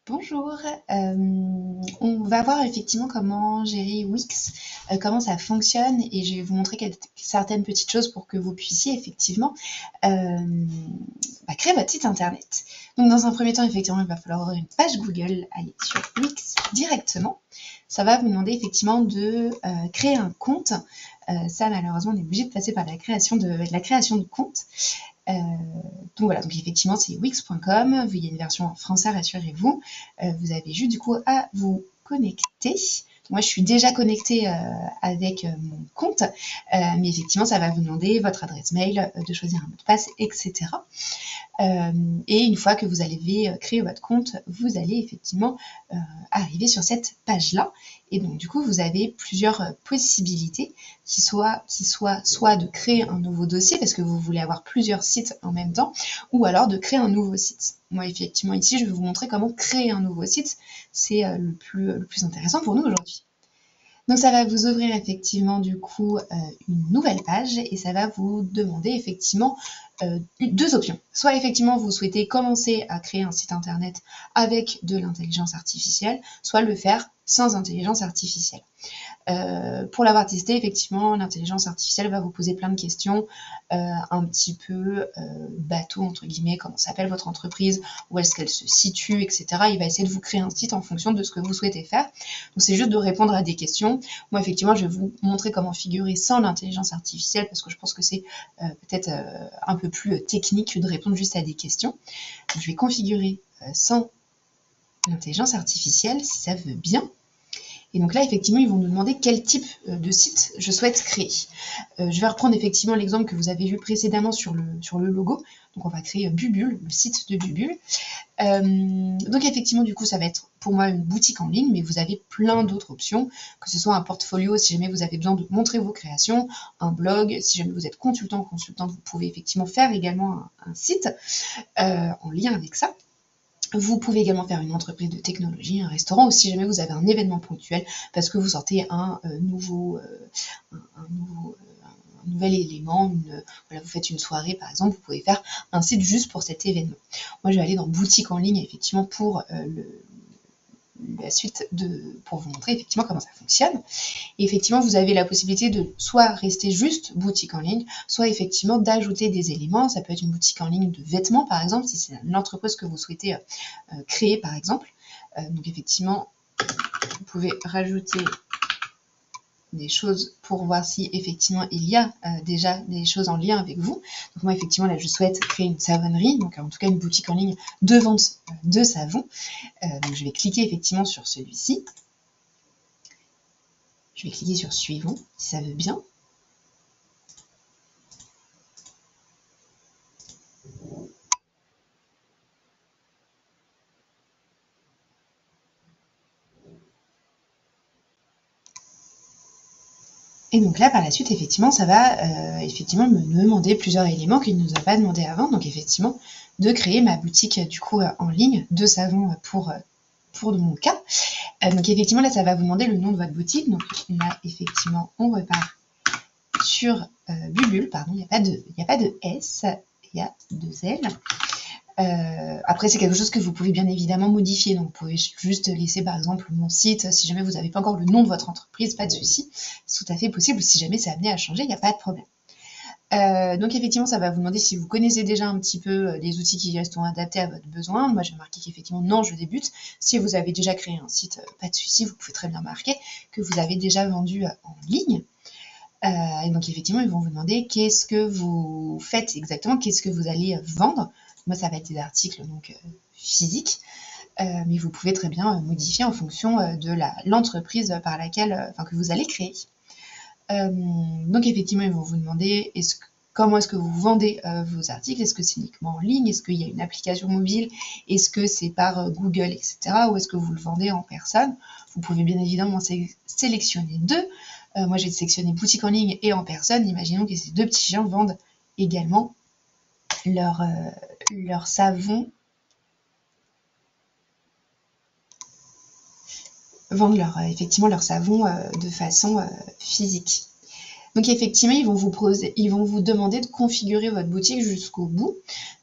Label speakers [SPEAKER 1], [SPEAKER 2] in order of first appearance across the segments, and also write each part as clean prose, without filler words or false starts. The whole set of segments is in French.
[SPEAKER 1] Bonjour, on va voir effectivement comment gérer Wix, comment ça fonctionne et je vais vous montrer certaines petites choses pour que vous puissiez effectivement créer votre site internet. Donc dans un premier temps, effectivement, il va falloir ouvrir une page Google, aller sur Wix directement. Ça va vous demander effectivement de créer un compte. Ça, malheureusement, on est obligé de passer par la création de compte. Donc voilà, donc effectivement c'est wix.com, il y a une version en français, rassurez-vous. Vous avez juste du coup à vous connecter. Moi je suis déjà connectée avec mon compte, mais effectivement ça va vous demander votre adresse mail, de choisir un mot de passe, etc. Et une fois que vous avez créé votre compte, vous allez effectivement arriver sur cette page-là. Et donc du coup, vous avez plusieurs possibilités qui soient soit de créer un nouveau dossier parce que vous voulez avoir plusieurs sites en même temps, ou alors de créer un nouveau site. Moi, effectivement, ici, je vais vous montrer comment créer un nouveau site. C'est le plus intéressant pour nous aujourd'hui. Donc ça va vous ouvrir effectivement du coup une nouvelle page et ça va vous demander effectivement deux options. Soit effectivement vous souhaitez commencer à créer un site internet avec de l'intelligence artificielle, soit le faire sans intelligence artificielle. Pour l'avoir testé, effectivement, l'intelligence artificielle va vous poser plein de questions, un petit peu bateau, entre guillemets, comment s'appelle votre entreprise, où est-ce qu'elle se situe, etc. Il va essayer de vous créer un site en fonction de ce que vous souhaitez faire. Donc c'est juste de répondre à des questions. Moi, effectivement, je vais vous montrer comment figurer sans l'intelligence artificielle, parce que je pense que c'est peut-être un peu plus technique que de répondre juste à des questions. Donc, je vais configurer sans l'intelligence artificielle, si ça veut bien. Et donc là, effectivement, ils vont nous demander quel type de site je souhaite créer. Je vais reprendre effectivement l'exemple que vous avez vu précédemment sur le logo. Donc on va créer Bubule, le site de Bubule. Donc effectivement, du coup, ça va être pour moi une boutique en ligne, mais vous avez plein d'autres options, que ce soit un portfolio si jamais vous avez besoin de montrer vos créations, un blog, si jamais vous êtes consultant ou consultante, vous pouvez effectivement faire également un site en lien avec ça. Vous pouvez également faire une entreprise de technologie, un restaurant, ou si jamais vous avez un événement ponctuel, parce que vous sortez un nouvel élément, voilà, vous faites une soirée par exemple, vous pouvez faire un site juste pour cet événement. Moi je vais aller dans boutique en ligne effectivement pour la suite pour vous montrer effectivement comment ça fonctionne. Et effectivement, vous avez la possibilité de soit rester juste boutique en ligne, soit effectivement d'ajouter des éléments. Ça peut être une boutique en ligne de vêtements, par exemple, si c'est l'entreprise que vous souhaitez créer, par exemple. Donc effectivement, vous pouvez rajouter des choses pour voir si effectivement il y a déjà des choses en lien avec vous. Donc moi effectivement là je souhaite créer une savonnerie, donc en tout cas une boutique en ligne de vente de savon. Donc je vais cliquer effectivement sur celui-ci. Je vais cliquer sur suivant si ça veut bien. Et donc là, par la suite, effectivement, ça va effectivement me demander plusieurs éléments qu'il ne nous a pas demandé avant. Donc effectivement, de créer ma boutique du coup en ligne de savon pour mon cas. Donc effectivement, là, ça va vous demander le nom de votre boutique. Donc là, effectivement, on repart sur Bubule. Pardon, il n'y a pas de S, il y a 2 L. Après, c'est quelque chose que vous pouvez bien évidemment modifier. Donc, vous pouvez juste laisser, par exemple, mon site. Si jamais vous n'avez pas encore le nom de votre entreprise, pas de souci. C'est tout à fait possible. Si jamais c'est amené à changer, il n'y a pas de problème. Donc, effectivement, ça va vous demander si vous connaissez déjà un petit peu les outils qui sont adaptés à votre besoin. Moi, je vais marquer qu'effectivement, non, je débute. Si vous avez déjà créé un site, pas de souci. Vous pouvez très bien marquer que vous avez déjà vendu en ligne. Et donc, effectivement, ils vont vous demander qu'est-ce que vous faites exactement, qu'est-ce que vous allez vendre. Moi, ça va être des articles donc physiques, mais vous pouvez très bien modifier en fonction de l'entreprise par laquelle, que vous allez créer. Donc, effectivement, ils vont vous demander comment est-ce que vous vendez vos articles. Est-ce que c'est uniquement en ligne? Est-ce qu'il y a une application mobile? Est-ce que c'est par Google, etc. Ou est-ce que vous le vendez en personne? Vous pouvez bien évidemment sélectionner deux. Moi, j'ai sélectionné boutique en ligne et en personne. Imaginons que ces deux petits gens vendent également leur savon, effectivement leur savon de façon physique. Donc effectivement, ils vont vous demander de configurer votre boutique jusqu'au bout.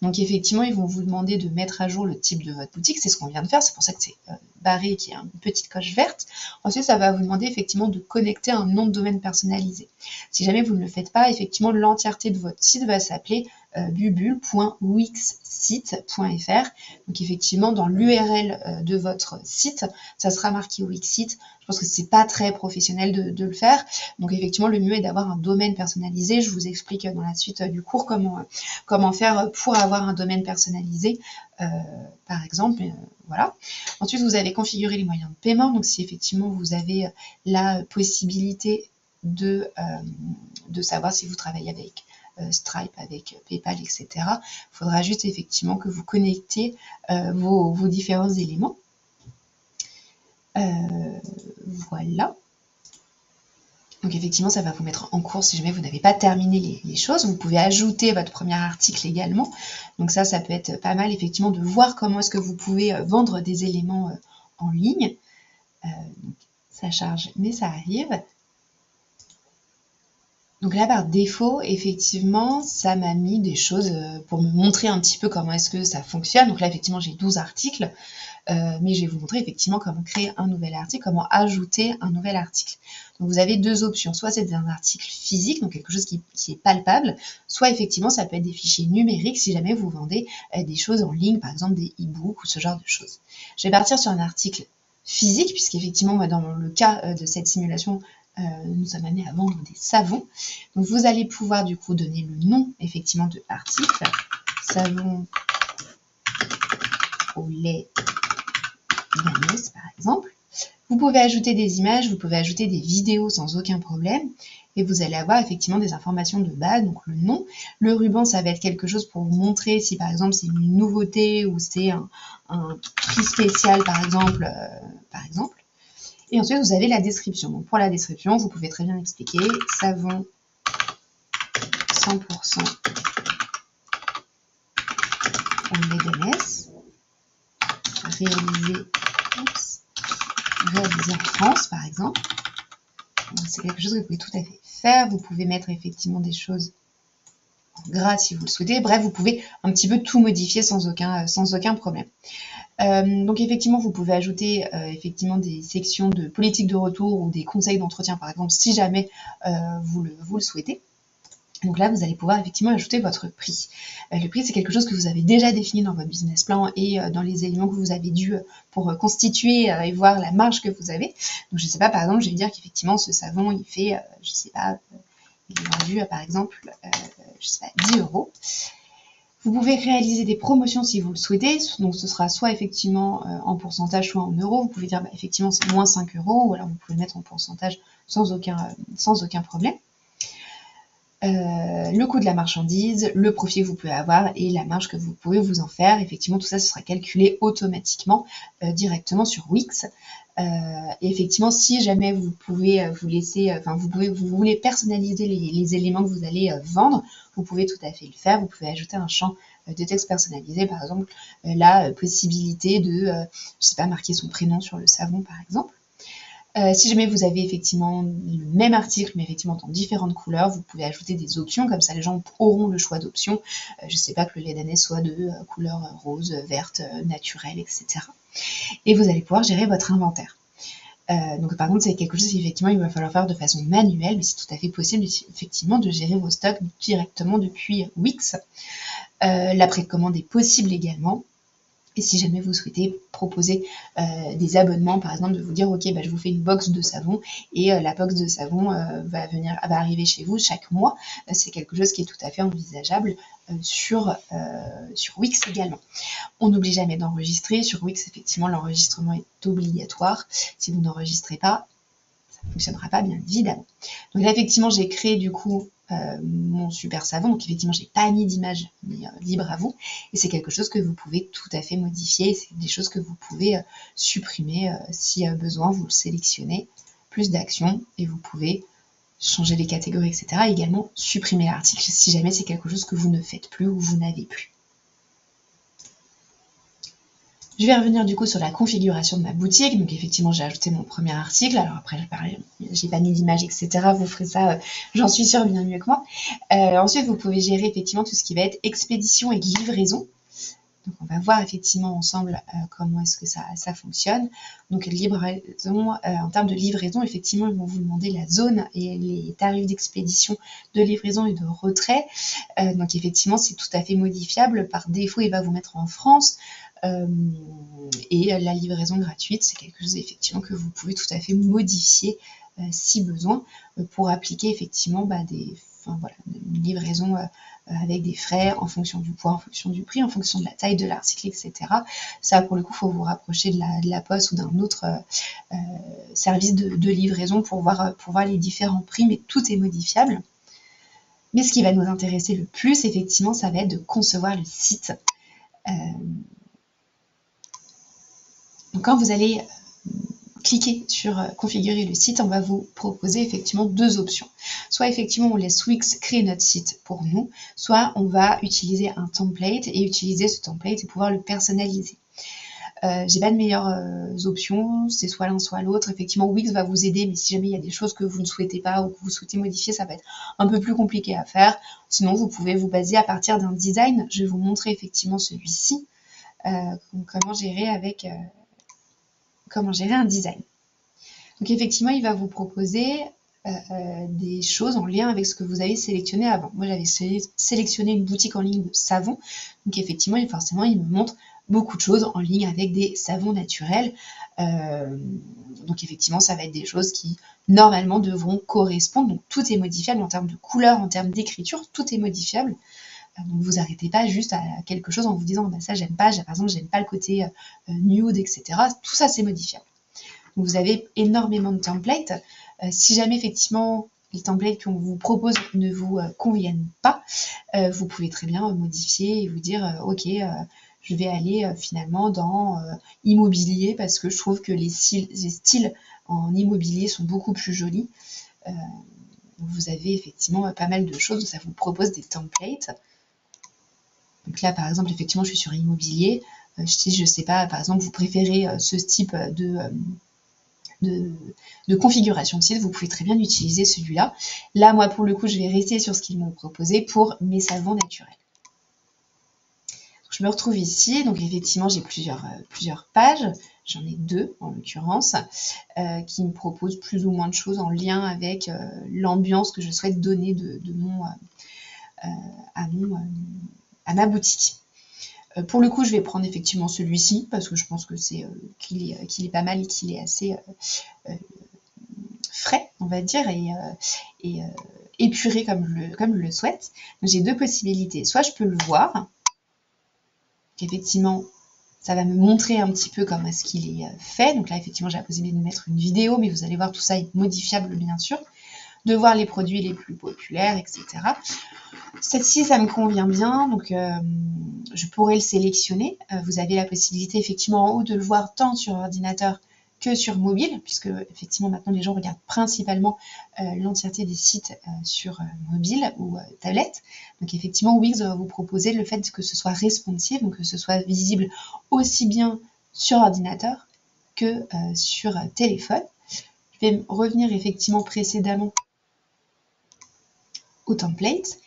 [SPEAKER 1] Donc effectivement, ils vont vous demander de mettre à jour le type de votre boutique. C'est ce qu'on vient de faire. C'est pour ça que c'est barré, qui a une petite coche verte. Ensuite, ça va vous demander effectivement de connecter un nom de domaine personnalisé. Si jamais vous ne le faites pas, effectivement, l'entièreté de votre site va s'appeler bubule.wixsite.fr. Donc effectivement, dans l'URL de votre site, ça sera marqué Wixsite. Je pense que c'est pas très professionnel de le faire. Donc effectivement, le mieux est d'avoir un domaine personnalisé. Je vous explique dans la suite du cours comment faire pour avoir un domaine personnalisé, par exemple. Voilà. Ensuite, vous avez configuré les moyens de paiement. Donc si effectivement vous avez la possibilité de savoir si vous travaillez avec Stripe, avec PayPal, etc. Il faudra juste effectivement que vous connectiez vos différents éléments. Voilà. Donc effectivement, ça va vous mettre en cours si jamais vous n'avez pas terminé les choses. Vous pouvez ajouter votre premier article également. Donc ça peut être pas mal effectivement de voir comment est-ce que vous pouvez vendre des éléments en ligne. Donc, ça charge, mais ça arrive. Donc là, par défaut, effectivement, ça m'a mis des choses pour me montrer un petit peu comment est-ce que ça fonctionne. Donc là, effectivement, j'ai 12 articles, mais je vais vous montrer effectivement comment créer un nouvel article, comment ajouter un nouvel article. Donc vous avez deux options, soit c'est un article physique, donc quelque chose qui est palpable, soit effectivement, ça peut être des fichiers numériques si jamais vous vendez des choses en ligne, par exemple des e-books ou ce genre de choses. Je vais partir sur un article physique, puisqu'effectivement, moi, dans le cas de cette simulation, nous sommes amenés à vendre des savons. Donc vous allez pouvoir du coup donner le nom effectivement de l'article. Savon au lait d'ânesse par exemple. Vous pouvez ajouter des images, vous pouvez ajouter des vidéos sans aucun problème. Et vous allez avoir effectivement des informations de base, donc le nom. Le ruban, ça va être quelque chose pour vous montrer si par exemple c'est une nouveauté ou c'est un prix spécial par exemple. Et ensuite, vous avez la description. Donc, pour la description, vous pouvez très bien expliquer savon 100% au lait d'ânesse, réalisé en France, par exemple. C'est quelque chose que vous pouvez tout à fait faire. Vous pouvez mettre effectivement des choses en gras si vous le souhaitez. Bref, vous pouvez un petit peu tout modifier sans aucun problème. Donc effectivement, vous pouvez ajouter effectivement des sections de politique de retour ou des conseils d'entretien, par exemple, si jamais vous le souhaitez. Donc là, vous allez pouvoir effectivement ajouter votre prix. Le prix, c'est quelque chose que vous avez déjà défini dans votre business plan et dans les éléments que vous avez dû pour constituer et voir la marge que vous avez. Donc je ne sais pas, par exemple, je vais dire qu'effectivement, ce savon, il fait, je ne sais pas, il est vendu par exemple, je sais pas, 10 €. Vous pouvez réaliser des promotions si vous le souhaitez, donc ce sera soit effectivement en pourcentage, soit en euros. Vous pouvez dire effectivement c'est moins 5 €, ou alors vous pouvez le mettre en pourcentage sans aucun problème. Le coût de la marchandise, le profit que vous pouvez avoir et la marge que vous pouvez vous en faire. Effectivement, tout ça, ce sera calculé automatiquement directement sur Wix. Et effectivement, si jamais vous pouvez vous voulez personnaliser les éléments que vous allez vendre, vous pouvez tout à fait le faire. Vous pouvez ajouter un champ de texte personnalisé, par exemple, la possibilité de, je sais pas, marquer son prénom sur le savon, par exemple. Si jamais vous avez effectivement le même article, mais effectivement dans différentes couleurs, vous pouvez ajouter des options, comme ça les gens auront le choix d'options. Je ne sais pas, que le lait d'ânesse soit de couleur rose, verte, naturelle, etc. Et vous allez pouvoir gérer votre inventaire. Donc par contre, c'est quelque chose qu'effectivement il va falloir faire de façon manuelle, mais c'est tout à fait possible effectivement de gérer vos stocks directement depuis Wix. La précommande est possible également. Et si jamais vous souhaitez proposer des abonnements, par exemple, de vous dire, ok, je vous fais une box de savon et la box de savon va arriver chez vous chaque mois. C'est quelque chose qui est tout à fait envisageable sur Wix également. On n'oublie jamais d'enregistrer. Sur Wix, effectivement, l'enregistrement est obligatoire. Si vous n'enregistrez pas, ça ne fonctionnera pas, bien évidemment. Donc là, effectivement, j'ai créé du coup mon super savon. Donc effectivement, j'ai pas mis d'image, mais libre à vous. Et c'est quelque chose que vous pouvez tout à fait modifier. C'est des choses que vous pouvez supprimer si besoin. Vous le sélectionnez, plus d'actions, et vous pouvez changer les catégories, etc. Et également supprimer l'article si jamais c'est quelque chose que vous ne faites plus ou vous n'avez plus. Je vais revenir du coup sur la configuration de ma boutique. Donc effectivement, j'ai ajouté mon premier article. Alors après, j'ai pas mis d'image, etc. Vous ferez ça, j'en suis sûre, bien mieux que moi. Ensuite, vous pouvez gérer effectivement tout ce qui va être expédition et livraison. Donc on va voir effectivement ensemble comment est-ce que ça fonctionne. Donc livraison, en termes de livraison, effectivement, ils vont vous demander la zone et les tarifs d'expédition, de livraison et de retrait. Donc effectivement, c'est tout à fait modifiable. Par défaut, il va vous mettre en France. Et la livraison gratuite, c'est quelque chose effectivement que vous pouvez tout à fait modifier si besoin pour appliquer effectivement une livraison avec des frais en fonction du poids, en fonction du prix, en fonction de la taille de l'article, etc. Ça, pour le coup, il faut vous rapprocher de la poste ou d'un autre service de livraison pour voir les différents prix, mais tout est modifiable. Mais ce qui va nous intéresser le plus, effectivement, ça va être de concevoir le site. Donc quand vous allez cliquer sur configurer le site, on va vous proposer effectivement deux options. Soit effectivement on laisse Wix créer notre site pour nous, soit on va utiliser un template et utiliser ce template et pouvoir le personnaliser. J'ai pas de meilleures options, c'est soit l'un soit l'autre. Effectivement, Wix va vous aider, mais si jamais il y a des choses que vous ne souhaitez pas ou que vous souhaitez modifier, ça va être un peu plus compliqué à faire. Sinon, vous pouvez vous baser à partir d'un design. Je vais vous montrer effectivement celui-ci, comment gérer un design. Donc effectivement, il va vous proposer des choses en lien avec ce que vous avez sélectionné avant. Moi, j'avais sélectionné une boutique en ligne de savon. Donc effectivement, forcément, il me montre beaucoup de choses en ligne avec des savons naturels. Donc effectivement, ça va être des choses qui, normalement, devront correspondre. Donc tout est modifiable en termes de couleur, en termes d'écriture, tout est modifiable. Donc vous n'arrêtez pas juste à quelque chose en vous disant bah, ça j'aime pas, par exemple j'aime pas le côté nude, etc. Tout ça c'est modifiable. Donc vous avez énormément de templates. Si jamais effectivement les templates qu'on vous propose ne vous conviennent pas, vous pouvez très bien modifier et vous dire ok, je vais aller finalement dans immobilier parce que je trouve que les styles en immobilier sont beaucoup plus jolis. Vous avez effectivement pas mal de choses, ça vous propose des templates. Donc là, par exemple, effectivement, je suis sur immobilier. Si je ne sais pas, par exemple, vous préférez ce type de configuration de site, vous pouvez très bien utiliser celui-là. Là, moi, pour le coup, je vais rester sur ce qu'ils m'ont proposé pour mes savons naturels. Donc, je me retrouve ici. Donc, effectivement, j'ai plusieurs pages. J'en ai deux, en l'occurrence, qui me proposent plus ou moins de choses en lien avec l'ambiance que je souhaite donner à ma boutique. Pour le coup, je vais prendre effectivement celui-ci parce que je pense que qu'il est pas mal et qu'il est assez frais, on va dire, et épuré comme je le souhaite. Donc j'ai deux possibilités. Soit je peux le voir, effectivement, ça va me montrer un petit peu comment est-ce qu'il est fait. Donc là, effectivement, j'ai la possibilité de mettre une vidéo, mais vous allez voir, tout ça est modifiable, bien sûr. De voir les produits les plus populaires, etc. Celle-ci, ça me convient bien, donc je pourrais le sélectionner. Vous avez la possibilité effectivement en haut de le voir tant sur ordinateur que sur mobile, puisque effectivement maintenant les gens regardent principalement l'entièreté des sites sur mobile ou tablette. Donc effectivement Wix va vous proposer le fait que ce soit responsive, donc que ce soit visible aussi bien sur ordinateur que sur téléphone. Je vais revenir effectivement précédemment au template.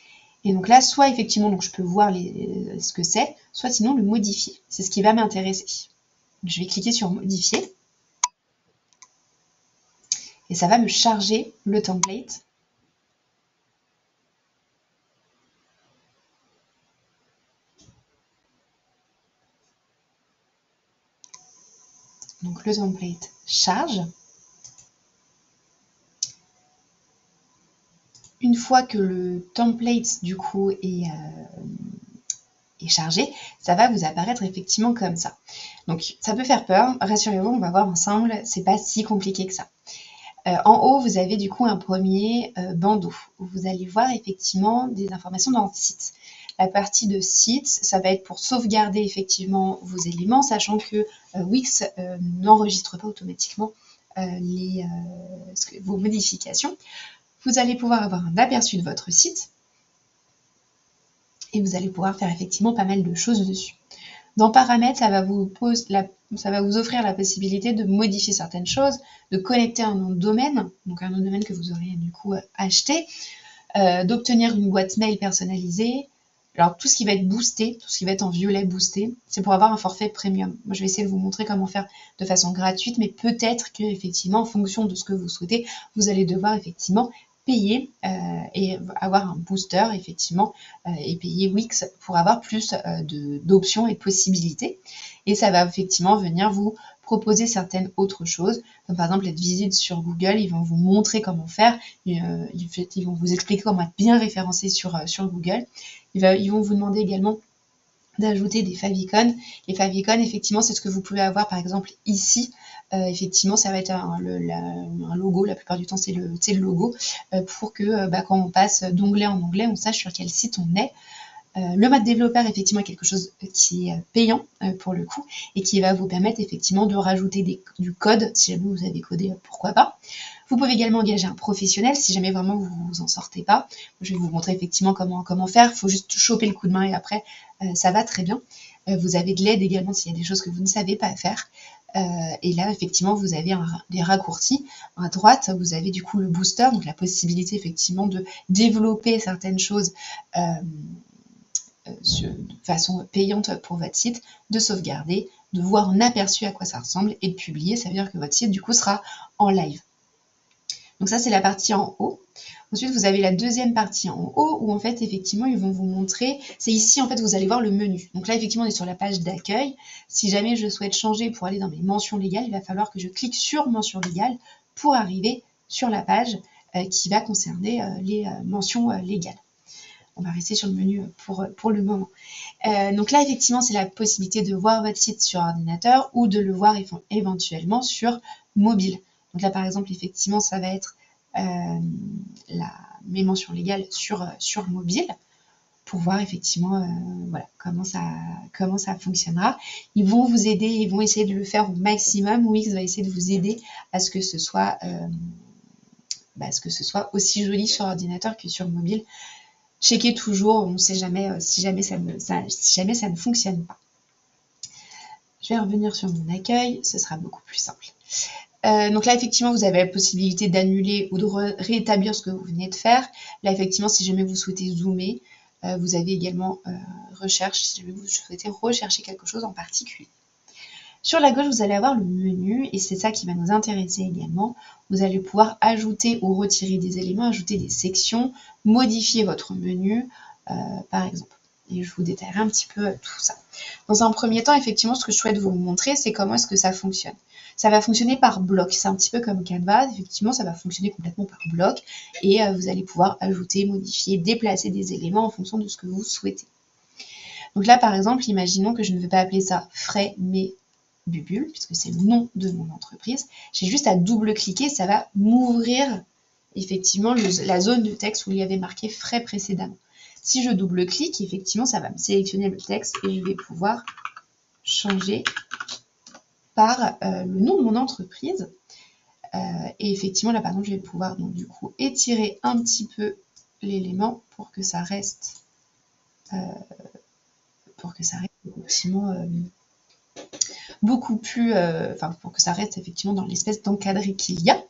[SPEAKER 1] Et donc là, soit effectivement, donc je peux voir ce que c'est, soit sinon le modifier. C'est ce qui va m'intéresser. Je vais cliquer sur modifier. Et ça va me charger le template. Donc le template charge. Une fois que le template du coup est chargé, ça va vous apparaître effectivement comme ça. Donc ça peut faire peur, rassurez-vous, on va voir ensemble, c'est pas si compliqué que ça. En haut, vous avez du coup un premier bandeau où vous allez voir effectivement des informations dans le site. La partie de site, ça va être pour sauvegarder effectivement vos éléments, sachant que Wix n'enregistre pas automatiquement vos modifications. Vous allez pouvoir avoir un aperçu de votre site et vous allez pouvoir faire effectivement pas mal de choses dessus. Dans paramètres, ça va vous offrir la possibilité de modifier certaines choses, de connecter un nom de domaine, donc un nom de domaine que vous aurez du coup acheté, d'obtenir une boîte mail personnalisée. Alors tout ce qui va être boosté, tout ce qui va être en violet boosté, c'est pour avoir un forfait premium. Moi je vais essayer de vous montrer comment faire de façon gratuite, mais peut-être que effectivement en fonction de ce que vous souhaitez, vous allez devoir effectivement payer et avoir un booster effectivement et payer Wix pour avoir plus d'options et de possibilités. Et ça va effectivement venir vous proposer certaines autres choses, comme par exemple être visible sur Google, ils vont vous montrer comment faire, ils vont vous expliquer comment être bien référencé sur Google. Ils vont vous demander également d'ajouter des favicons. Les favicons, effectivement, c'est ce que vous pouvez avoir par exemple ici. Effectivement, ça va être un logo, la plupart du temps c'est le logo, pour que quand on passe d'onglet en onglet, on sache sur quel site on est. Le mode développeur, effectivement, est quelque chose qui est payant pour le coup et qui va vous permettre effectivement de rajouter du code. Si jamais vous avez codé, pourquoi pas. Vous pouvez également engager un professionnel si jamais vraiment vous vous en sortez pas. Je vais vous montrer effectivement comment faire. Il faut juste choper le coup de main et après, ça va très bien. Vous avez de l'aide également s'il y a des choses que vous ne savez pas faire. Et là, effectivement, vous avez des raccourcis. À droite, vous avez du coup le booster, donc la possibilité effectivement de développer certaines choses de façon payante pour votre site, de sauvegarder, de voir en aperçu à quoi ça ressemble et de publier. Ça veut dire que votre site du coup sera en live. Donc ça c'est la partie en haut. Ensuite vous avez la deuxième partie en haut où en fait effectivement ils vont vous montrer, c'est ici en fait vous allez voir le menu. Donc là effectivement on est sur la page d'accueil. Si jamais je souhaite changer pour aller dans mes mentions légales, il va falloir que je clique sur mentions légales pour arriver sur la page qui va concerner les mentions légales. On va rester sur le menu pour le moment. Donc là, effectivement, c'est la possibilité de voir votre site sur ordinateur ou de le voir éventuellement sur mobile. Donc là, par exemple, effectivement, ça va être mes mentions légales sur mobile pour voir effectivement voilà, comment ça fonctionnera. Ils vont vous aider, ils vont essayer de le faire au maximum. Wix va essayer de vous aider à ce que ce soit aussi joli sur ordinateur que sur mobile. Checkez toujours, on ne sait jamais si jamais ça ne fonctionne pas. Je vais revenir sur mon accueil, ce sera beaucoup plus simple. Donc là, effectivement, vous avez la possibilité d'annuler ou de rétablir ce que vous venez de faire. Là, effectivement, si jamais vous souhaitez zoomer, vous avez également recherche, si jamais vous souhaitez rechercher quelque chose en particulier. Sur la gauche, vous allez avoir le menu et c'est ça qui va nous intéresser également. Vous allez pouvoir ajouter ou retirer des éléments, ajouter des sections, modifier votre menu, par exemple. Et je vous détaillerai un petit peu tout ça. Dans un premier temps, effectivement, ce que je souhaite vous montrer, c'est comment est-ce que ça fonctionne. Ça va fonctionner par bloc. C'est un petit peu comme Canva. Effectivement, ça va fonctionner complètement par bloc et vous allez pouvoir ajouter, modifier, déplacer des éléments en fonction de ce que vous souhaitez. Donc là, par exemple, imaginons que je ne vais pas appeler ça frais, mais Bubule, puisque c'est le nom de mon entreprise. J'ai juste à double-cliquer, ça va m'ouvrir effectivement la zone de texte où il y avait marqué frais précédemment. Si je double-clique, effectivement, ça va me sélectionner le texte et je vais pouvoir changer par le nom de mon entreprise. Et effectivement, là, par exemple, je vais pouvoir donc du coup étirer un petit peu l'élément pour que ça reste effectivement beaucoup plus, pour que ça reste effectivement dans l'espèce d'encadré qu'il y a.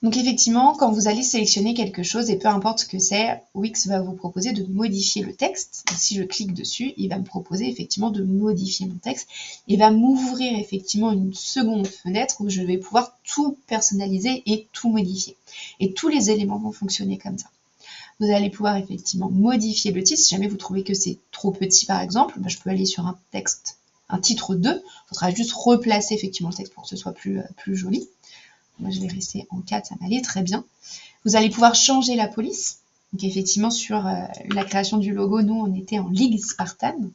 [SPEAKER 1] Donc effectivement, quand vous allez sélectionner quelque chose, et peu importe ce que c'est, Wix va vous proposer de modifier le texte. Donc, si je clique dessus, il va me proposer effectivement de modifier mon texte. Il va m'ouvrir effectivement une seconde fenêtre où je vais pouvoir tout personnaliser et tout modifier. Et tous les éléments vont fonctionner comme ça. Vous allez pouvoir effectivement modifier le titre. Si jamais vous trouvez que c'est trop petit par exemple, je peux aller sur un titre 2. Il faudra juste replacer effectivement le texte pour que ce soit plus joli. Moi, je vais rester en 4, ça m'allait très bien. Vous allez pouvoir changer la police. Donc, effectivement, sur la création du logo, nous, on était en Ligue Spartan. Donc,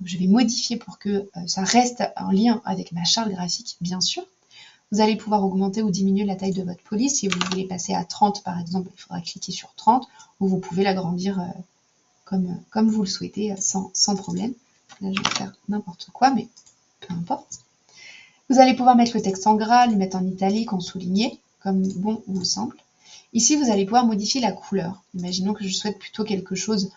[SPEAKER 1] je vais modifier pour que ça reste en lien avec ma charte graphique, bien sûr. Vous allez pouvoir augmenter ou diminuer la taille de votre police. Si vous voulez passer à 30, par exemple, il faudra cliquer sur 30. Ou vous pouvez l'agrandir comme vous le souhaitez, sans problème. Là, je vais faire n'importe quoi, mais peu importe. Vous allez pouvoir mettre le texte en gras, le mettre en italique, en souligné, comme bon vous semble. Ici, vous allez pouvoir modifier la couleur. Imaginons que je souhaite plutôt quelque chose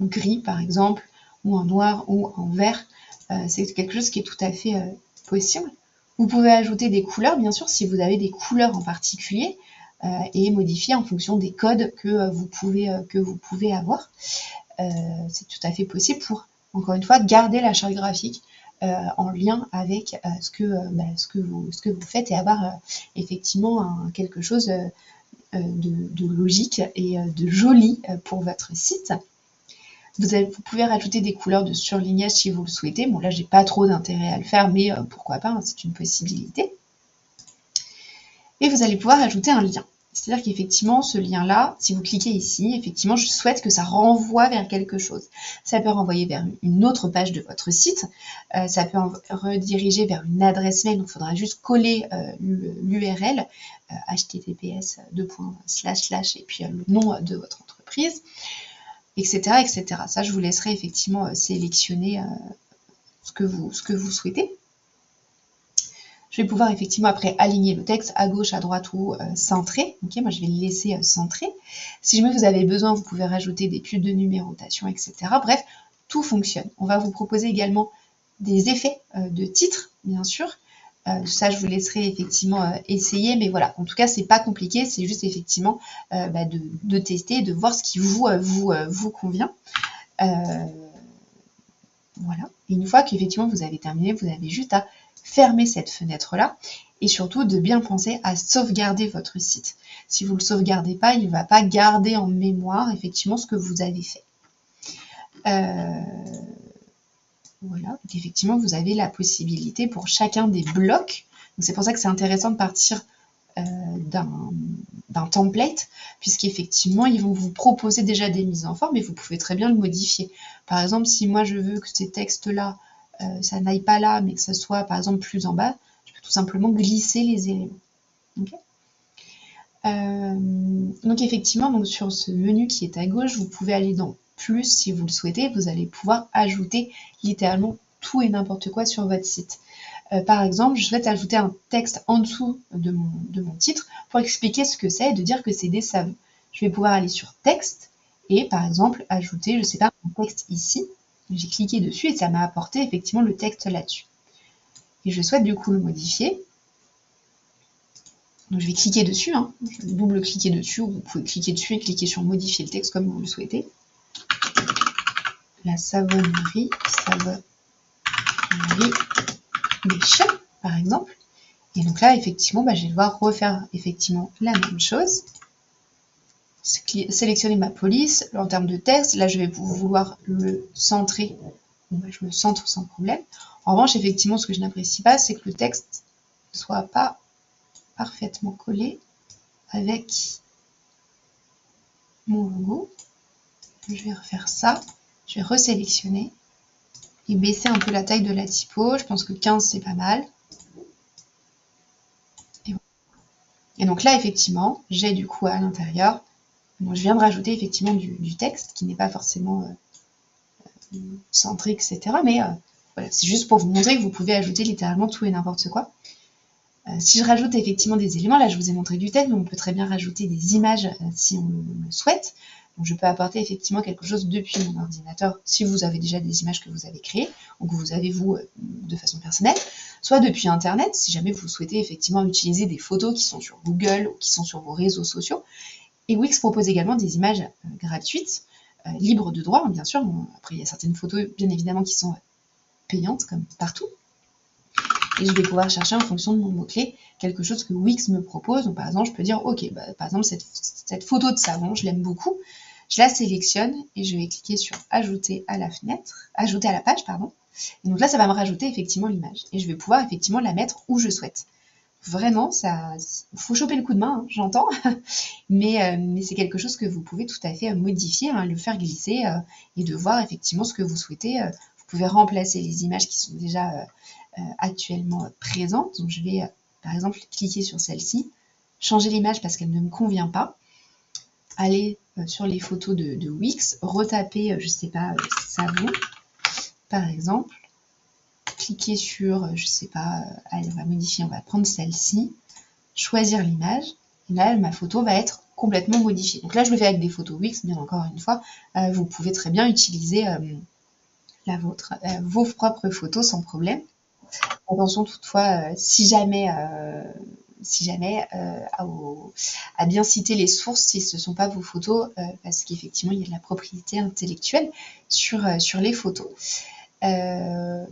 [SPEAKER 1] gris par exemple, ou en noir ou en vert. C'est quelque chose qui est tout à fait possible. Vous pouvez ajouter des couleurs, bien sûr, si vous avez des couleurs en particulier, et modifier en fonction des codes que vous pouvez avoir. C'est tout à fait possible pour, encore une fois, garder la charte graphique en lien avec ce que vous faites et avoir effectivement quelque chose de logique et de joli pour votre site. Vous pouvez rajouter des couleurs de surlignage si vous le souhaitez. Bon, là, j'ai pas trop d'intérêt à le faire, mais pourquoi pas, hein, c'est une possibilité. Et vous allez pouvoir ajouter un lien. C'est-à-dire qu'effectivement, ce lien-là, si vous cliquez ici, effectivement, je souhaite que ça renvoie vers quelque chose. Ça peut renvoyer vers une autre page de votre site. Ça peut rediriger vers une adresse mail. Donc, il faudra juste coller l'URL https / et puis le nom de votre entreprise, etc., etc. Ça, je vous laisserai effectivement sélectionner ce que vous souhaitez. Je vais pouvoir effectivement après aligner le texte à gauche, à droite ou centré. Ok, moi je vais le laisser centré. Si jamais vous avez besoin, vous pouvez rajouter des pubs de numérotation, etc. Bref, tout fonctionne. On va vous proposer également des effets de titre, bien sûr. Ça, je vous laisserai effectivement essayer, mais voilà. En tout cas, c'est pas compliqué, c'est juste effectivement de tester, de voir ce qui vous convient. Voilà. Et une fois qu'effectivement vous avez terminé, vous avez juste à fermer cette fenêtre-là et surtout de bien penser à sauvegarder votre site. Si vous ne le sauvegardez pas, il ne va pas garder en mémoire effectivement ce que vous avez fait. Voilà, donc effectivement vous avez la possibilité pour chacun des blocs. C'est pour ça que c'est intéressant de partir d'un template, puisqu'effectivement ils vont vous proposer déjà des mises en forme et vous pouvez très bien le modifier. Par exemple, si moi je veux que ces textes-là ça n'aille pas là, mais que ça soit par exemple plus en bas, je peux tout simplement glisser les éléments. Okay, donc effectivement, donc sur ce menu qui est à gauche, vous pouvez aller dans plus si vous le souhaitez, vous allez pouvoir ajouter littéralement tout et n'importe quoi sur votre site. Par exemple, je souhaite ajouter un texte en dessous de mon titre pour expliquer ce que c'est et de dire que c'est des savons. Je vais pouvoir aller sur texte et par exemple ajouter, je ne sais pas, un texte ici. J'ai cliqué dessus et ça m'a apporté effectivement le texte là-dessus. Et je souhaite du coup le modifier. Donc je vais cliquer dessus, hein. Je vais double-cliquer dessus, ou vous pouvez cliquer dessus et cliquer sur modifier le texte comme vous le souhaitez. La savonnerie des chats, par exemple. Et donc là, effectivement, je vais devoir refaire effectivement la même chose. Sélectionner ma police. En termes de texte, là, je vais vouloir le centrer. Bon, je me centre sans problème. En revanche, effectivement, ce que je n'apprécie pas, c'est que le texte ne soit pas parfaitement collé avec mon logo. Je vais refaire ça. Je vais resélectionner et baisser un peu la taille de la typo. Je pense que 15, c'est pas mal. Et donc là, effectivement, j'ai du coup à l'intérieur, donc je viens de rajouter effectivement du texte qui n'est pas forcément centré, etc. Mais voilà, c'est juste pour vous montrer que vous pouvez ajouter littéralement tout et n'importe quoi. Si je rajoute effectivement des éléments, là je vous ai montré du texte, mais on peut très bien rajouter des images si on le souhaite. Donc je peux apporter effectivement quelque chose depuis mon ordinateur si vous avez déjà des images que vous avez créées ou que vous avez vous de façon personnelle, soit depuis internet si jamais vous souhaitez effectivement utiliser des photos qui sont sur Google ou qui sont sur vos réseaux sociaux. Et Wix propose également des images gratuites, libres de droit, bien sûr. Bon, après il y a certaines photos bien évidemment qui sont payantes comme partout. Et je vais pouvoir chercher en fonction de mon mot-clé quelque chose que Wix me propose. Donc par exemple, je peux dire, ok, par exemple, cette photo de savon, je l'aime beaucoup. Je la sélectionne et je vais cliquer sur ajouter à la fenêtre, ajouter à la page, pardon. Et donc là, ça va me rajouter effectivement l'image. Et je vais pouvoir effectivement la mettre où je souhaite. Vraiment, ça, faut choper le coup de main, hein, j'entends. mais c'est quelque chose que vous pouvez tout à fait modifier, hein, le faire glisser et de voir effectivement ce que vous souhaitez. Vous pouvez remplacer les images qui sont déjà actuellement présente. Donc je vais par exemple cliquer sur celle-ci, changer l'image parce qu'elle ne me convient pas, aller sur les photos de Wix, retaper, je sais pas, savon par exemple, cliquer sur, je sais pas, allez, on va modifier, on va prendre celle-ci, choisir l'image, et là ma photo va être complètement modifier. Donc là, je le fais avec des photos Wix, bien encore une fois. Vous pouvez très bien utiliser vos propres photos sans problème. Attention toutefois, si jamais à bien citer les sources si ce ne sont pas vos photos, parce qu'effectivement, il y a de la propriété intellectuelle sur les photos.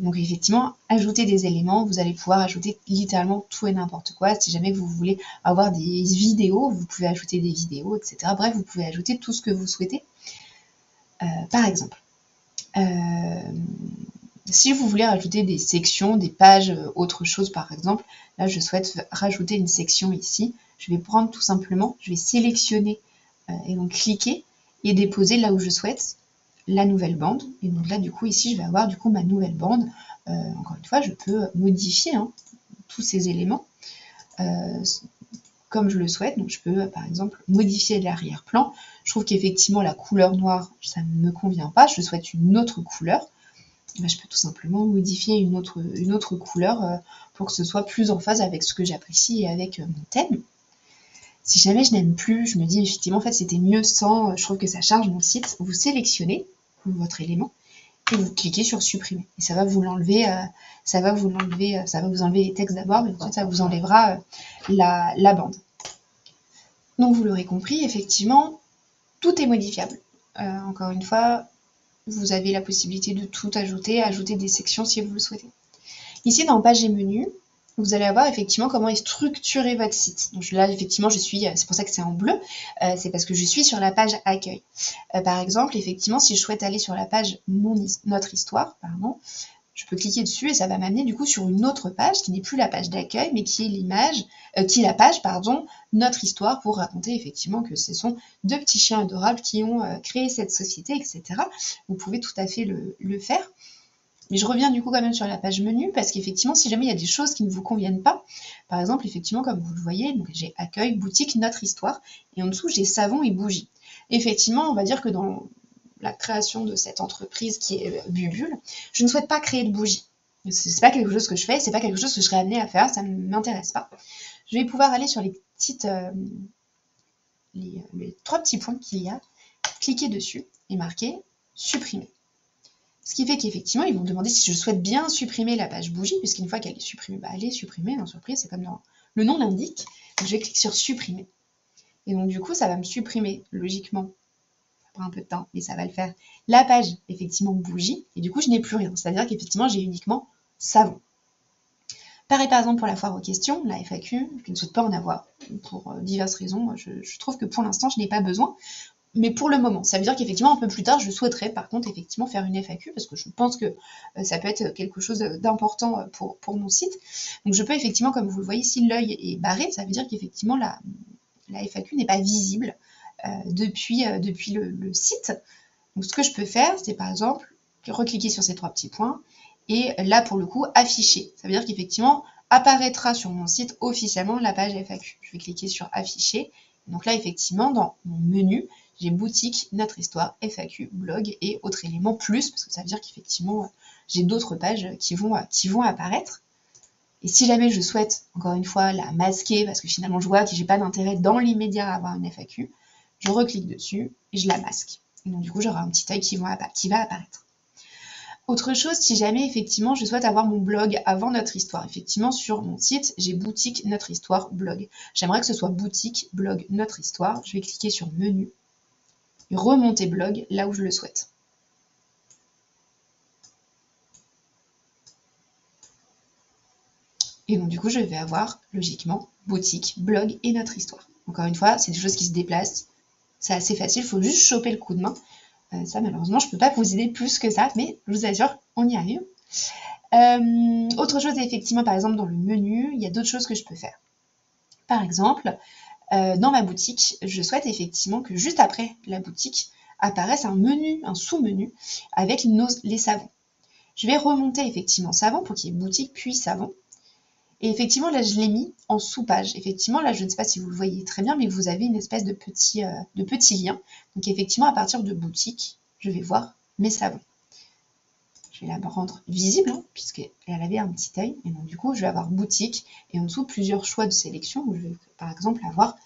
[SPEAKER 1] Donc effectivement, ajouter des éléments, vous allez pouvoir ajouter littéralement tout et n'importe quoi. Si jamais vous voulez avoir des vidéos, vous pouvez ajouter des vidéos, etc. Bref, vous pouvez ajouter tout ce que vous souhaitez. Par exemple, si vous voulez rajouter des sections, des pages, autre chose par exemple, là je souhaite rajouter une section ici. Je vais prendre tout simplement, je vais sélectionner et donc cliquer et déposer là où je souhaite la nouvelle bande. Et donc là, du coup, ici, je vais avoir du coup ma nouvelle bande. Encore une fois, je peux modifier tous ces éléments comme je le souhaite. Donc je peux, par exemple, modifier l'arrière-plan. Je trouve qu'effectivement, la couleur noire, ça ne me convient pas. Je souhaite une autre couleur. Ben, je peux tout simplement modifier une autre couleur pour que ce soit plus en phase avec ce que j'apprécie et avec mon thème. Si jamais je n'aime plus, je me dis effectivement en fait c'était mieux sans, je trouve que ça charge mon site, vous sélectionnez votre élément et vous cliquez sur supprimer. Et ça va vous l'enlever, ça va vous enlever les textes d'abord, mais ensuite ça vous enlèvera la bande. Donc vous l'aurez compris, effectivement, tout est modifiable. Encore une fois, vous avez la possibilité de tout ajouter des sections si vous le souhaitez. Ici dans page et menu, vous allez avoir effectivement comment est structuré votre site. Donc là, effectivement, c'est pour ça que c'est en bleu, c'est parce que je suis sur la page accueil. Par exemple, effectivement, si je souhaite aller sur la page notre histoire, je peux cliquer dessus et ça va m'amener du coup sur une autre page qui n'est plus la page d'accueil, mais qui est la page, notre histoire, pour raconter effectivement que ce sont deux petits chiens adorables qui ont créé cette société, etc. Vous pouvez tout à fait le faire. Mais je reviens du coup quand même sur la page menu parce qu'effectivement, si jamais il y a des choses qui ne vous conviennent pas, par exemple, effectivement, comme vous le voyez, donc j'ai accueil, boutique, notre histoire, et en dessous, j'ai savon et bougies. Effectivement, on va dire que dans la création de cette entreprise qui est Bubule, je ne souhaite pas créer de bougies. C'est pas quelque chose que je fais, c'est pas quelque chose que je serais amenée à faire, ça ne m'intéresse pas. Je vais pouvoir aller sur les trois petits points qu'il y a, cliquer dessus et marquer supprimer. Ce qui fait qu'effectivement, ils vont me demander si je souhaite bien supprimer la page bougie, puisqu'une fois qu'elle est supprimée, elle est supprimée, en surprise, c'est comme le nom l'indique. Donc je vais cliquer sur supprimer. Et donc du coup, ça va me supprimer, logiquement, ça prend un peu de temps, mais ça va le faire, la page, effectivement, bougie, et du coup, je n'ai plus rien. C'est-à-dire qu'effectivement, j'ai uniquement savon. Pareil, par exemple, pour la foire aux questions, la FAQ, je ne souhaite pas en avoir, pour diverses raisons. Je trouve que pour l'instant, je n'ai pas besoin. Mais pour le moment, ça veut dire qu'effectivement, un peu plus tard, je souhaiterais par contre effectivement faire une FAQ parce que je pense que ça peut être quelque chose d'important pour mon site. Donc je peux effectivement, comme vous le voyez, si l'œil est barré, ça veut dire qu'effectivement la FAQ n'est pas visible depuis le site. Donc ce que je peux faire, c'est par exemple recliquer sur ces trois petits points et là pour le coup afficher. Ça veut dire qu'effectivement apparaîtra sur mon site officiellement la page FAQ. Je vais cliquer sur afficher. Donc là effectivement dans mon menu, j'ai boutique, notre histoire, FAQ, blog et autres éléments plus, parce que ça veut dire qu'effectivement, j'ai d'autres pages qui vont apparaître. Et si jamais je souhaite, encore une fois, la masquer, parce que finalement je vois que j'ai pas d'intérêt dans l'immédiat à avoir une FAQ, je reclique dessus et je la masque. Et donc du coup, j'aurai un petit œil qui va apparaître. Autre chose, si jamais effectivement je souhaite avoir mon blog avant notre histoire, effectivement sur mon site, j'ai boutique, notre histoire, blog. J'aimerais que ce soit boutique, blog, notre histoire. Je vais cliquer sur menu. Remonter blog là où je le souhaite. Et donc du coup, je vais avoir logiquement boutique, blog et notre histoire. Encore une fois, c'est des choses qui se déplacent. C'est assez facile, il faut juste choper le coup de main. Ça, malheureusement, je ne peux pas vous aider plus que ça, mais je vous assure, on y arrive. Autre chose, effectivement, par exemple, dans le menu, il y a d'autres choses que je peux faire. Par exemple, dans ma boutique, je souhaite effectivement que juste après la boutique, apparaisse un menu, un sous-menu avec les savons. Je vais remonter effectivement savon pour qu'il y ait boutique puis savon. Et effectivement, là, je l'ai mis en sous-page. Effectivement, là, je ne sais pas si vous le voyez très bien, mais vous avez une espèce de petit lien. Donc effectivement, à partir de boutique, je vais voir mes savons. Je vais la rendre visible, puisqu'elle avait un petit œil. Et donc du coup, je vais avoir boutique et en dessous plusieurs choix de sélection où je vais par exemple avoir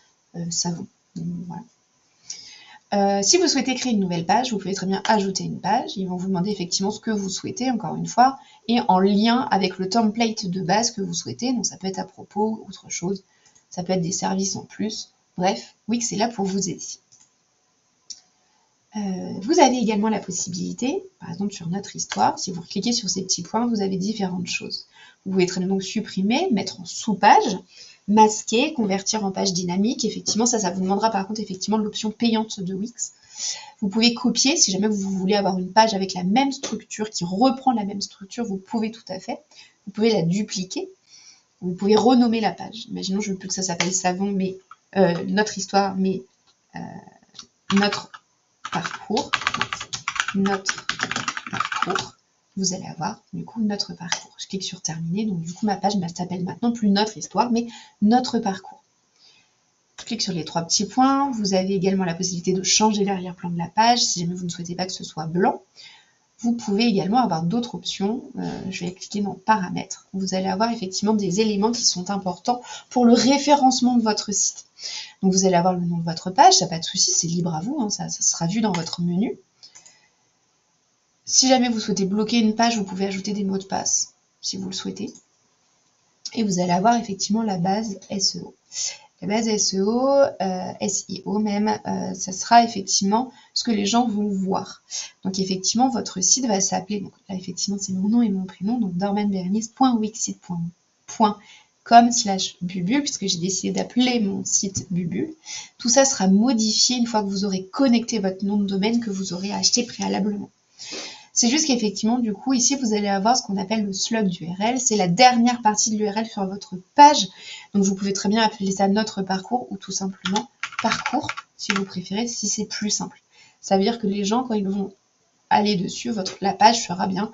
[SPEAKER 1] savon. Voilà. Si vous souhaitez créer une nouvelle page, vous pouvez très bien ajouter une page. Ils vont vous demander effectivement ce que vous souhaitez, encore une fois, et en lien avec le template de base que vous souhaitez. Donc ça peut être à propos, autre chose, ça peut être des services en plus. Bref, Wix est là pour vous aider. Vous avez également la possibilité, par exemple sur notre histoire, si vous cliquez sur ces petits points, vous avez différentes choses. Vous pouvez très bien donc supprimer, mettre en sous-page, masquer, convertir en page dynamique. Effectivement, ça vous demandera par contre effectivement l'option payante de Wix. Vous pouvez copier, si jamais vous voulez avoir une page avec la même structure, qui reprend la même structure, vous pouvez tout à fait. Vous pouvez la dupliquer. Vous pouvez renommer la page. Imaginons, je veux plus que ça s'appelle savon, mais notre histoire, mais notre parcours, vous allez avoir du coup notre parcours. Je clique sur terminer, donc du coup ma page s'appelle maintenant plus notre histoire, mais notre parcours. Je clique sur les 3 petits points. Vous avez également la possibilité de changer l'arrière-plan de la page, si jamais vous ne souhaitez pas que ce soit blanc. Vous pouvez également avoir d'autres options. Je vais cliquer dans paramètres. Vous allez avoir effectivement des éléments qui sont importants pour le référencement de votre site. Donc vous allez avoir le nom de votre page, ça pas de souci, c'est libre à vous, hein, ça sera vu dans votre menu. Si jamais vous souhaitez bloquer une page, vous pouvez ajouter des mots de passe, si vous le souhaitez. Et vous allez avoir effectivement la base SEO. La base SEO, SEO même, ça sera effectivement ce que les gens vont voir. Donc effectivement, votre site va s'appeler, donc là effectivement c'est mon nom et mon prénom, donc dormanberenice.wixsite.com/bubule, puisque j'ai décidé d'appeler mon site Bubule. Tout ça sera modifié une fois que vous aurez connecté votre nom de domaine que vous aurez acheté préalablement. C'est juste qu'effectivement, du coup, ici, vous allez avoir ce qu'on appelle le slug d'URL. C'est la dernière partie de l'URL sur votre page. Donc, vous pouvez très bien appeler ça notre parcours ou tout simplement parcours, si vous préférez, si c'est plus simple. Ça veut dire que les gens, quand ils vont aller dessus, la page sera bien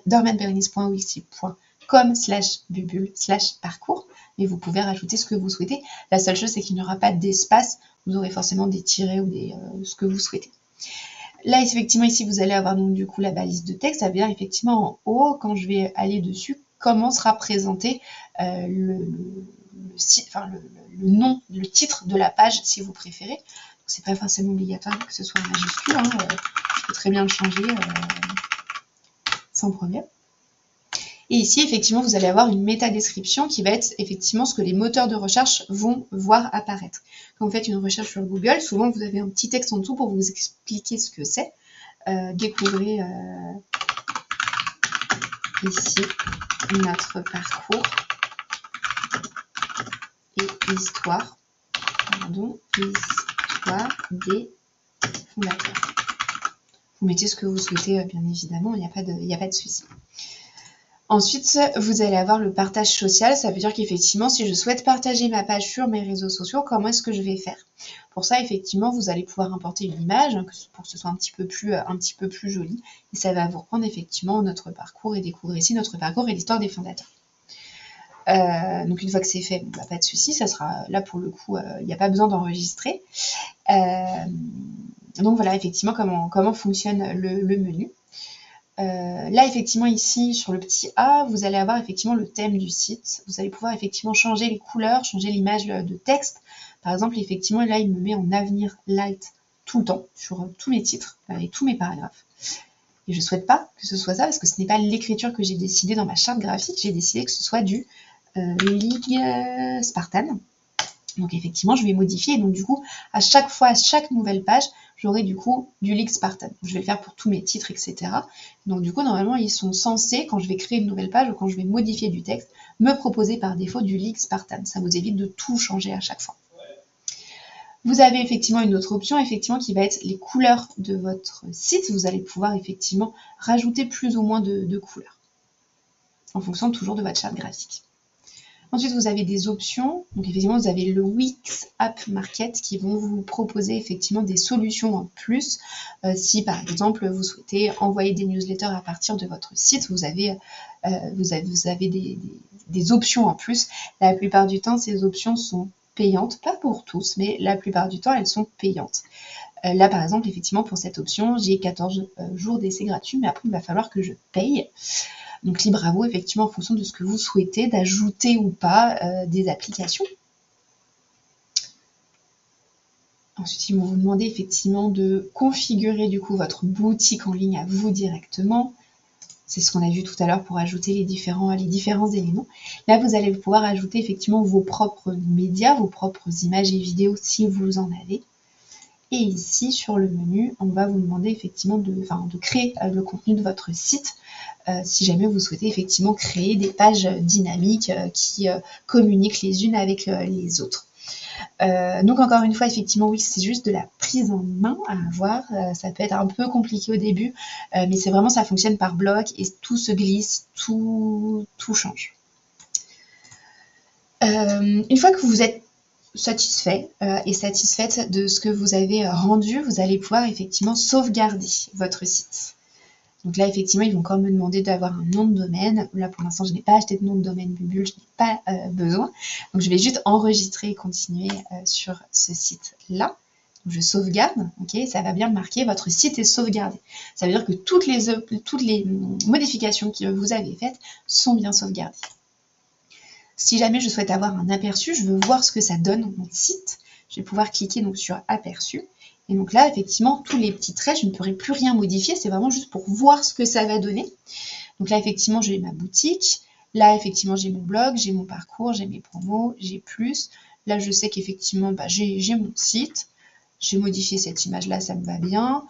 [SPEAKER 1] dormanberenice.wixsite.com/bubule/parcours. Mais vous pouvez rajouter ce que vous souhaitez. La seule chose, c'est qu'il n'y aura pas d'espace. Vous aurez forcément des tirets ou ce que vous souhaitez. Là, effectivement, ici, vous allez avoir donc du coup la balise de texte. Ça veut dire effectivement en haut, quand je vais aller dessus, comment sera présenté le nom, le titre de la page, si vous préférez. C'est pas forcément obligatoire que ce soit en majuscule. Hein, je peux très bien le changer sans problème. Et ici, effectivement, vous allez avoir une métadescription qui va être effectivement ce que les moteurs de recherche vont voir apparaître. Quand vous faites une recherche sur Google, souvent vous avez un petit texte en dessous pour vous expliquer ce que c'est. Découvrez ici notre parcours et histoire des fondateurs. Vous mettez ce que vous souhaitez, bien évidemment, il n'y a pas de souci. Ensuite, vous allez avoir le partage social. Ça veut dire qu'effectivement, si je souhaite partager ma page sur mes réseaux sociaux, comment est-ce que je vais faire? Pour ça, effectivement, vous allez pouvoir importer une image pour que ce soit un petit peu plus joli. Et ça va vous reprendre effectivement notre parcours et découvrir ici notre parcours et l'histoire des fondateurs. Donc une fois que c'est fait, bon, pas de souci, ça sera là pour le coup, il n'y a pas besoin d'enregistrer. Donc voilà, effectivement, comment fonctionne le menu. Là, effectivement, ici, sur le petit A, vous allez avoir effectivement le thème du site. Vous allez pouvoir effectivement changer les couleurs, changer l'image de texte. Par exemple, effectivement, là, il me met en avenir light tout le temps, sur tous mes titres et tous mes paragraphes. Et je ne souhaite pas que ce soit ça, parce que ce n'est pas l'écriture que j'ai décidé dans ma charte graphique. J'ai décidé que ce soit du Ligue Spartan. Donc effectivement, je vais modifier. Et donc du coup, à chaque fois, à chaque nouvelle page, j'aurai du coup du Ligue Spartan. Je vais le faire pour tous mes titres, etc. Donc du coup, normalement, ils sont censés, quand je vais créer une nouvelle page ou quand je vais modifier du texte, me proposer par défaut du Ligue Spartan. Ça vous évite de tout changer à chaque fois. Vous avez effectivement une autre option, effectivement, qui va être les couleurs de votre site. Vous allez pouvoir effectivement rajouter plus ou moins de couleurs, en fonction toujours de votre charte graphique. Ensuite, vous avez des options. Donc, effectivement, vous avez le Wix App Market qui vont vous proposer effectivement des solutions en plus. Si, par exemple, vous souhaitez envoyer des newsletters à partir de votre site, vous avez des options en plus. La plupart du temps, ces options sont payantes. Pas pour tous, mais la plupart du temps, elles sont payantes. Là, par exemple, effectivement, pour cette option, j'ai 14 jours d'essai gratuit, mais après, il va falloir que je paye. Donc libre à vous, effectivement, en fonction de ce que vous souhaitez, d'ajouter ou pas des applications. Ensuite, ils vont vous demander effectivement de configurer du coup votre boutique en ligne à vous directement. C'est ce qu'on a vu tout à l'heure pour ajouter les différents éléments. Là, vous allez pouvoir ajouter effectivement vos propres médias, vos propres images et vidéos si vous en avez. Et ici, sur le menu, on va vous demander effectivement de créer le contenu de votre site si jamais vous souhaitez effectivement créer des pages dynamiques qui communiquent les unes avec les autres. Donc encore une fois, effectivement, oui, c'est juste de la prise en main à avoir. Ça peut être un peu compliqué au début, mais c'est vraiment, ça fonctionne par bloc et tout se glisse, tout change. Une fois que vous êtes satisfait et satisfaite de ce que vous avez rendu, vous allez pouvoir effectivement sauvegarder votre site. Donc là, effectivement, ils vont quand même me demander d'avoir un nom de domaine. Là, pour l'instant, je n'ai pas acheté de nom de domaine Bubule, je n'ai pas besoin. Donc, je vais juste enregistrer et continuer sur ce site-là. Donc, je sauvegarde, ok, ça va bien marquer, votre site est sauvegardé. Ça veut dire que toutes les modifications que vous avez faites sont bien sauvegardées. Si jamais je souhaite avoir un aperçu, je veux voir ce que ça donne mon site, je vais pouvoir cliquer donc sur aperçu. Et donc là, effectivement, tous les petits traits, je ne pourrai plus rien modifier. C'est vraiment juste pour voir ce que ça va donner. Donc là, effectivement, j'ai ma boutique. Là, effectivement, j'ai mon blog, j'ai mon parcours, j'ai mes promos, j'ai plus. Là, je sais qu'effectivement, j'ai mon site. J'ai modifié cette image-là, ça me va bien.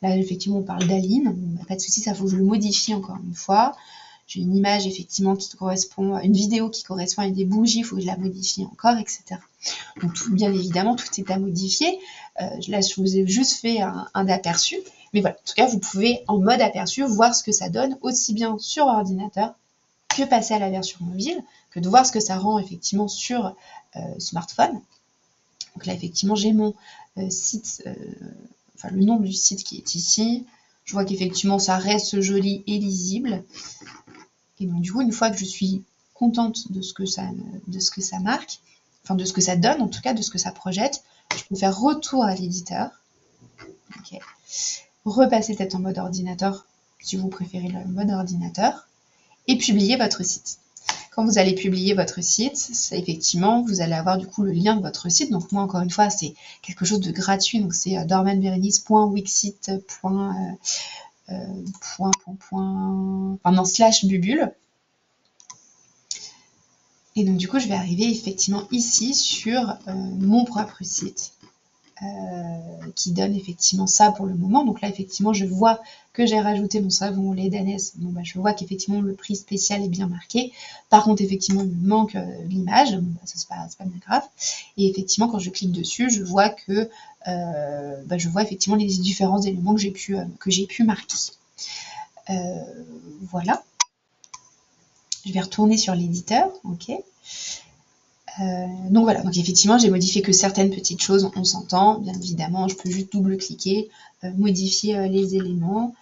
[SPEAKER 1] Là, effectivement, on parle d'Aline. Pas de souci, ça faut que je le modifie encore une fois. J'ai une image, effectivement, qui correspond à une vidéo qui correspond à des bougies, il faut que je la modifie encore, etc. Donc, bien évidemment, tout est à modifier. Là, je vous ai juste fait un aperçu. Mais voilà, en tout cas, vous pouvez, en mode aperçu, voir ce que ça donne, aussi bien sur ordinateur que passer à la version mobile, que de voir ce que ça rend, effectivement, sur smartphone. Donc là, effectivement, j'ai mon site, le nom du site qui est ici. Je vois qu'effectivement, ça reste joli et lisible. Et donc, du coup, une fois que je suis contente de ce que ça marque, enfin de ce que ça donne, en tout cas de ce que ça projette, je peux faire retour à l'éditeur. Okay. Repasser peut-être en mode ordinateur, si vous préférez le mode ordinateur, et publier votre site. Quand vous allez publier votre site, effectivement, vous allez avoir du coup le lien de votre site. Donc moi, encore une fois, c'est quelque chose de gratuit. Donc c'est dormanberenice.wixsite.bubule. Et donc du coup, je vais arriver effectivement ici sur mon propre site qui donne effectivement ça pour le moment. Donc là, effectivement, je vois que j'ai rajouté mon savon au lait d'ânesse. Bon, je vois qu'effectivement, le prix spécial est bien marqué. Par contre, effectivement, il me manque l'image. Bon, ça, c'est pas bien grave. Et effectivement, quand je clique dessus, je vois que je vois effectivement les différents éléments que j'ai pu marquer. Voilà. Je vais retourner sur l'éditeur. Ok. Donc voilà, donc effectivement j'ai modifié que certaines petites choses, on s'entend, bien évidemment, je peux juste double-cliquer, modifier les éléments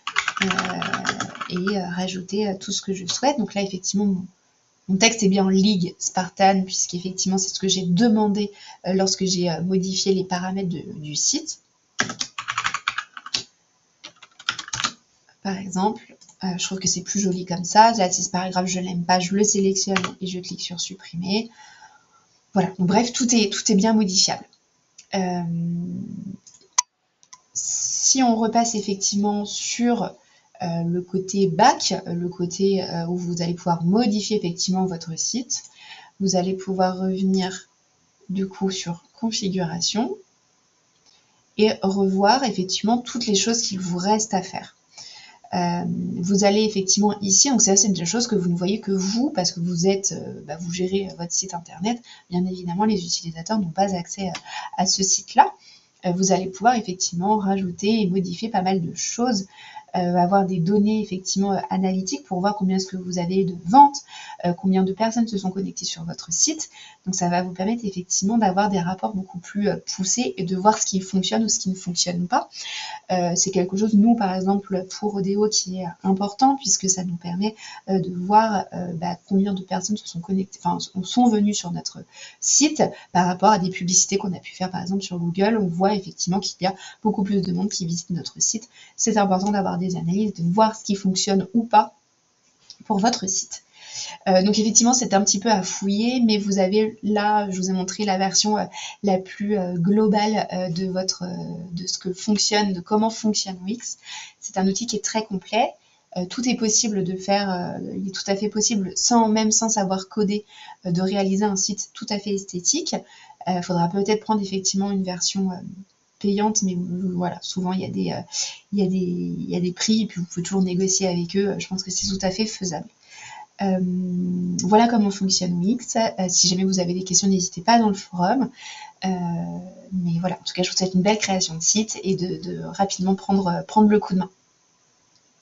[SPEAKER 1] et rajouter tout ce que je souhaite. Donc là effectivement mon texte est bien en Ligue Spartan, puisqu'effectivement c'est ce que j'ai demandé lorsque j'ai modifié les paramètres du site. Par exemple, je trouve que c'est plus joli comme ça. Là, si ce paragraphe je l'aime pas, je le sélectionne et je clique sur supprimer. Voilà, donc, bref, tout est bien modifiable. Si on repasse effectivement sur le côté back, le côté où vous allez pouvoir modifier effectivement votre site, vous allez pouvoir revenir du coup sur configuration et revoir effectivement toutes les choses qu'il vous reste à faire. Vous allez effectivement ici, donc ça c'est des choses que vous ne voyez que vous, parce que vous êtes, vous gérez votre site internet. Bien évidemment, les utilisateurs n'ont pas accès à ce site-là. Vous allez pouvoir effectivement rajouter et modifier pas mal de choses, avoir des données effectivement analytiques pour voir combien est-ce que vous avez de ventes, combien de personnes se sont connectées sur votre site. Donc ça va vous permettre effectivement d'avoir des rapports beaucoup plus poussés et de voir ce qui fonctionne ou ce qui ne fonctionne pas. C'est quelque chose, nous par exemple pour Rodeo, qui est important, puisque ça nous permet de voir combien de personnes se sont connectées, sont venues sur notre site par rapport à des publicités qu'on a pu faire par exemple sur Google. On voit effectivement qu'il y a beaucoup plus de monde qui visite notre site. C'est important d'avoir des analyses, de voir ce qui fonctionne ou pas pour votre site. Donc effectivement, c'est un petit peu à fouiller, mais vous avez là, je vous ai montré la version la plus globale de ce que fonctionne, de comment fonctionne Wix. C'est un outil qui est très complet. Tout est possible de faire, il est tout à fait possible, même sans savoir coder, de réaliser un site tout à fait esthétique. Il faudra peut-être prendre effectivement une version payante, mais voilà, souvent il y a des prix, et puis vous pouvez toujours négocier avec eux. Je pense que c'est tout à fait faisable. Voilà comment fonctionne Wix. Si jamais vous avez des questions, n'hésitez pas dans le forum. Mais voilà, en tout cas, je vous souhaite une belle création de site et de rapidement prendre le coup de main.